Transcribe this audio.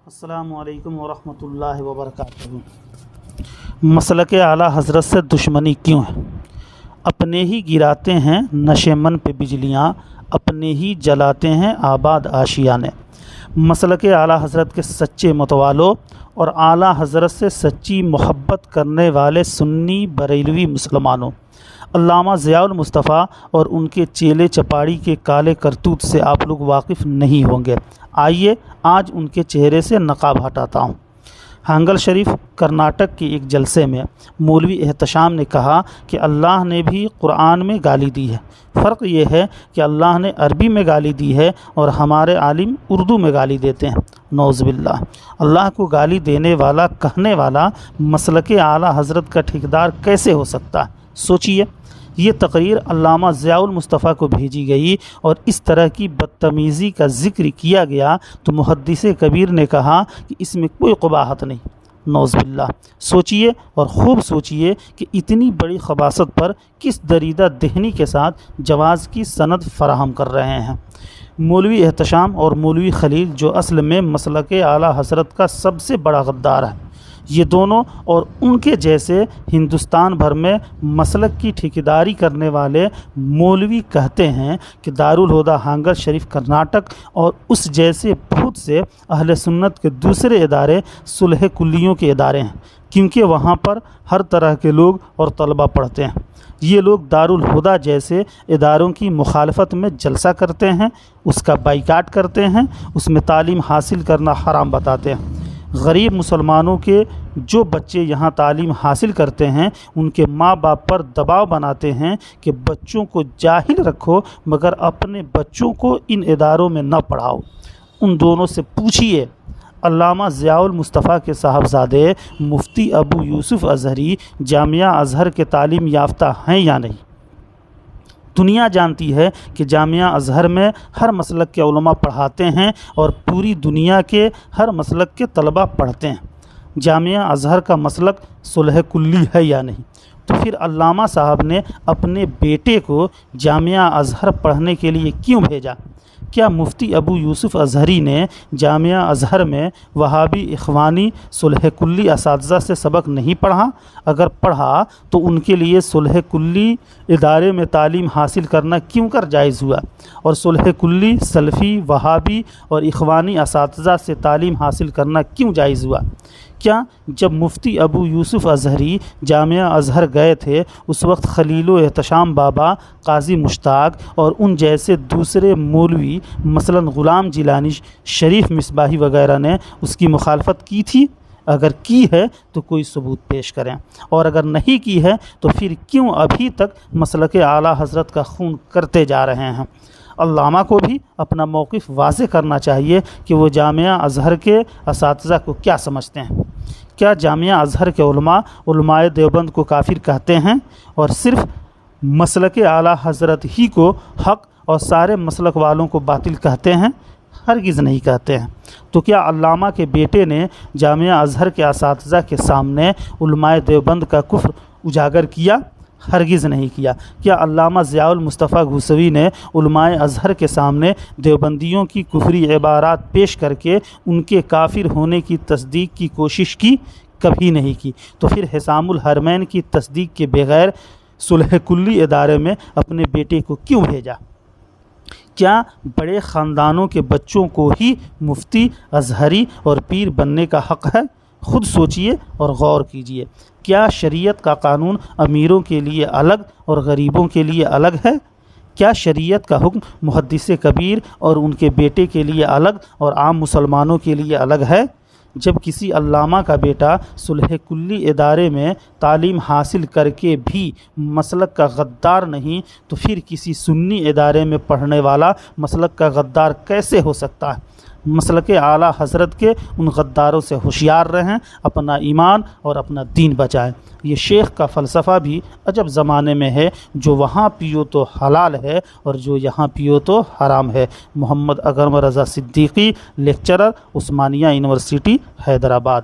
السلام علیکم ورحمۃ اللہ وبرکاتہ۔ مسلک اعلیٰ حضرت سے دشمنی کیوں ہے؟ اپنے ہی گراتے ہیں نشے من پہ بجلیاں، اپنے ہی جلاتے ہیں آباد آشیانے۔ مسلک اعلیٰ حضرت کے سچے متوالوں اور اعلیٰ حضرت سے سچی محبت کرنے والے سنی بریلوی مسلمانوں، علامہ ضیاء المصطفیٰ اور ان کے چیلے چپاڑی کے کالے کرتوت سے آپ لوگ واقف نہیں ہوں گے۔ آئیے آج ان کے چہرے سے نقاب ہٹاتا ہوں۔ ہانگل شریف کرناٹک کے ایک جلسے میں مولوی احتشام نے کہا کہ اللہ نے بھی قرآن میں گالی دی ہے، فرق یہ ہے کہ اللہ نے عربی میں گالی دی ہے اور ہمارے عالم اردو میں گالی دیتے ہیں۔ نعوذ باللہ، اللہ کو گالی دینے والا، کہنے والا مسلک اعلیٰ حضرت کا ٹھیکیدار کیسے ہو سکتا ہے؟ سوچئے۔ یہ تقریر علامہ ضیاء المصطفیٰ کو بھیجی گئی اور اس طرح کی بدتمیزی کا ذکر کیا گیا تو محدث کبیر نے کہا کہ اس میں کوئی قباحت نہیں۔ نعوذ باللہ، سوچئے اور خوب سوچئے کہ اتنی بڑی خباثت پر کس دریدہ دہنی کے ساتھ جواز کی سند فراہم کر رہے ہیں۔ مولوی احتشام اور مولوی خلیل جو اصل میں مسلک اعلیٰ حضرت کا سب سے بڑا غدار ہے، یہ دونوں اور ان کے جیسے ہندوستان بھر میں مسلک کی ٹھیکیداری کرنے والے مولوی کہتے ہیں کہ دارالہدیٰ ہانگل شریف کرناٹک اور اس جیسے بہت سے اہل سنت کے دوسرے ادارے صلح کلیوں کے ادارے ہیں، کیونکہ وہاں پر ہر طرح کے لوگ اور طلبہ پڑھتے ہیں۔ یہ لوگ دارالہدیٰ جیسے اداروں کی مخالفت میں جلسہ کرتے ہیں، اس کا بائیکاٹ کرتے ہیں، اس میں تعلیم حاصل کرنا حرام بتاتے ہیں۔ غریب مسلمانوں کے جو بچے یہاں تعلیم حاصل کرتے ہیں ان کے ماں باپ پر دباؤ بناتے ہیں کہ بچوں کو جاہل رکھو مگر اپنے بچوں کو ان اداروں میں نہ پڑھاؤ۔ ان دونوں سے پوچھئے، علامہ ضیاء المصطفیٰ کے صاحبزادے مفتی ابو یوسف ازہری جامعہ ازہر کے تعلیم یافتہ ہیں یا نہیں؟ دنیا جانتی ہے کہ جامعہ ازہر میں ہر مسلک کے علماء پڑھاتے ہیں اور پوری دنیا کے ہر مسلک کے طلبہ پڑھتے ہیں۔ جامعہ ازہر کا مسلک صلح کلی ہے یا نہیں؟ تو پھر علامہ صاحب نے اپنے بیٹے کو جامعہ ازہر پڑھنے کے لیے کیوں بھیجا؟ کیا مفتی ابو یوسف ازہری نے جامعہ ازہر میں وہابی اخوانی صلح کلی اساتذہ سے سبق نہیں پڑھا؟ اگر پڑھا تو ان کے لیے صلح کلی ادارے میں تعلیم حاصل کرنا کیوں کر جائز ہوا؟ اور صلح کلی سلفی، وہابی اور اخوانی اساتذہ سے تعلیم حاصل کرنا کیوں جائز ہوا؟ کیا جب مفتی ابو یوسف ازہری جامعہ ازہر گئے تھے اس وقت خلیل و احتشام بابا، قاضی مشتاق اور ان جیسے دوسرے مولوی مثلا غلام جیلانی، شریف مصباحی وغیرہ نے اس کی مخالفت کی تھی؟ اگر کی ہے تو کوئی ثبوت پیش کریں، اور اگر نہیں کی ہے تو پھر کیوں ابھی تک مسلک اعلیٰ حضرت کا خون کرتے جا رہے ہیں؟ علامہ کو بھی اپنا موقف واضح کرنا چاہیے کہ وہ جامعہ ازہر کے اساتذہ کو کیا سمجھتے ہیں۔ کیا جامعہ ازہر کے علماء دیوبند کو کافر کہتے ہیں اور صرف مسلک اعلیٰ حضرت ہی کو حق اور سارے مسلک والوں کو باطل کہتے ہیں؟ ہرگز نہیں کہتے ہیں۔ تو کیا علامہ کے بیٹے نے جامعہ ازہر کے اساتذہ کے سامنے علماء دیوبند کا کفر اجاگر کیا؟ ہرگز نہیں کیا۔ کیا علامہ ضیاء المصطفیٰ گھوسوی نے علماء ازہر کے سامنے دیوبندیوں کی کفری عبارات پیش کر کے ان کے کافر ہونے کی تصدیق کی کوشش کی؟ کبھی نہیں کی۔ تو پھر حسام الحرمین کی تصدیق کے بغیر صلح کلی ادارے میں اپنے بیٹے کو کیوں بھیجا؟ کیا بڑے خاندانوں کے بچوں کو ہی مفتی، ازہری اور پیر بننے کا حق ہے؟ خود سوچئے اور غور کیجئے۔ کیا شریعت کا قانون امیروں کے لیے الگ اور غریبوں کے لیے الگ ہے؟ کیا شریعت کا حکم محدث کبیر اور ان کے بیٹے کے لیے الگ اور عام مسلمانوں کے لیے الگ ہے؟ جب کسی علامہ کا بیٹا صلح کلی ادارے میں تعلیم حاصل کر کے بھی مسلک کا غدار نہیں تو پھر کسی سنی ادارے میں پڑھنے والا مسلک کا غدار کیسے ہو سکتا ہے؟ مسلک اعلیٰ حضرت کے ان غداروں سے ہوشیار رہیں، اپنا ایمان اور اپنا دین بچائیں۔ یہ شیخ کا فلسفہ بھی عجب زمانے میں ہے، جو وہاں پیو تو حلال ہے اور جو یہاں پیو تو حرام ہے۔ محمد اکرم رضا صدیقی، لیکچرر، عثمانیہ یونیورسٹی، حیدرآباد۔